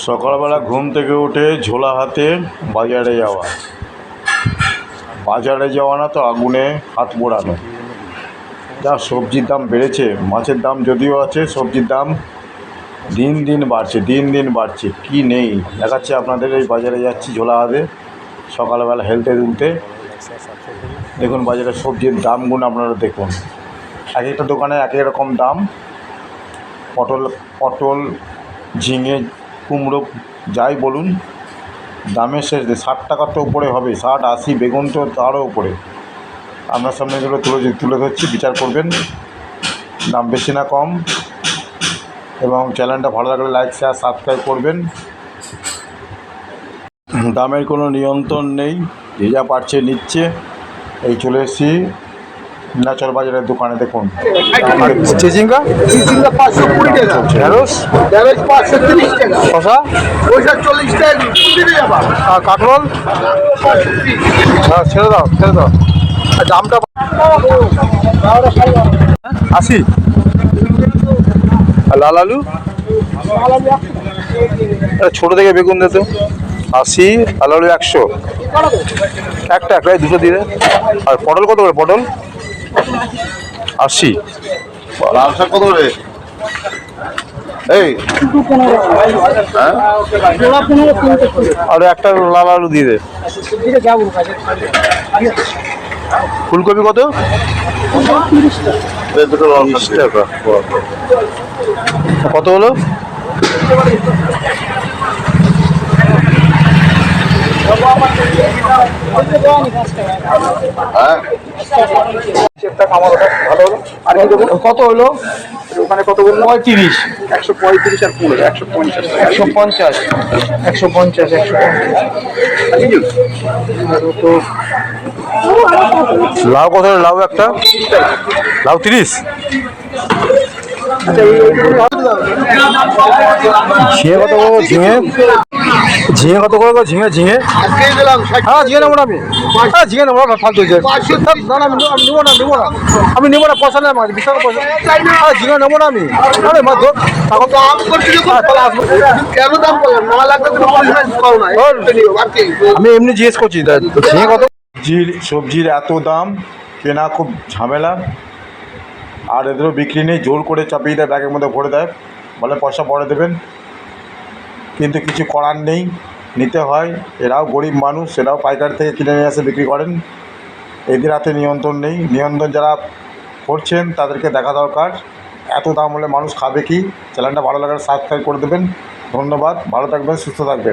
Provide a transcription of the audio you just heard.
সকালবেলা ঘুম থেকে উঠে ঝোলা হাতে বাজারে যাওয়া, বাজারে যাওয়া না তো আগুনে হাত পোড়ানো। যা সবজির দাম বেড়েছে, মাছের দাম যদিও আছে, সবজির দাম দিন দিন বাড়ছে, দিন দিন বাড়ছে। কি নেই দেখাচ্ছে আপনাদের। এই বাজারে যাচ্ছি ঝোলা হাতে সকালবেলা হেলতে দুলতে। দেখুন বাজারে সবজির দামগুলো আপনারা দেখুন। এক একটা দোকানে এক এক রকম দাম। পটল, ঝিঙে, কুমড়ো যাই বলুন, দামের শেষ নেই। 60 টাকার তো উপরে হবে, 60, 80, বেগুন তো তারও উপরে। আপনার সামনে এগুলো তুলে ধরছি, বিচার করবেন দাম বেশি না কম। এবং চ্যানেলটা ভালো লাগলে লাইক, শেয়ার, সাবস্ক্রাইব করবেন। দামের কোনো নিয়ন্ত্রণ নেই, যে যা পারছে নিচ্ছে। এই চলে এসেছি নীলাচল বাজারের দোকানে। দেখুন চিচিঙ্গা 520 টাকা, ঢেঁড়স 530 টাকা, শসা 40 টাকা, আর কাঁকরোল ছেড়ে দাও দামটা 80। আর লাল আলু ছোটো থেকে বেগুন দিত 80, লাল আলু 100, একটা দুটো দিয়ে। আর পটল কত করে? পটল 80। লাল শাক কত করে? এই আর একটা লাল আলু দিয়ে দে। ফুলকপি কত? 30 টাকা। কত হলো? কত হলো ওখানে? কত বললো? 35, 135 আর 150, 150, 150, 150। লাউ কত? লাউ একটা, লাউ 30। ঝিঙে কত করবো? ঝিঙে কত করবো? ঝিঙে হ্যাঁ ঝিঙে নেবো না আমি। হ্যাঁ ঝিঙে নেবো না, ফালতু হয়েছে। না আমি নেবো না, পয়সা নেই আমার, বিশাল পয়সা। হ্যাঁ ঝিঙে নেবো না আমি। আমি এমনি জিজ্ঞেস করছি ঝিঙে কত। সবজির এত দাম, কেনা খুব ঝামেলা। আর এদেরও বিক্রি নেই, জোর করে চাপিয়ে দেয়, ব্যাগের মধ্যে ভরে দেয়, বলে পয়সা পরে দেবেন। কিন্তু কিছু করার নেই, নিতে হয়। এরাও গরিব মানুষ, এরাও পাইকারি থেকে কিনে নিয়ে এসে বিক্রি করেন। এদের হাতে নিয়ন্ত্রণ নেই। নিয়ন্ত্রণ যারা করছেন তাদেরকে দেখা দরকার। এত দাম হলে মানুষ খাবে কি? চ্যানেলটা ভালো লাগলে সাবস্ক্রাইব করে দেবেন। ধন্যবাদ, ভালো থাকবেন, সুস্থ থাকবেন।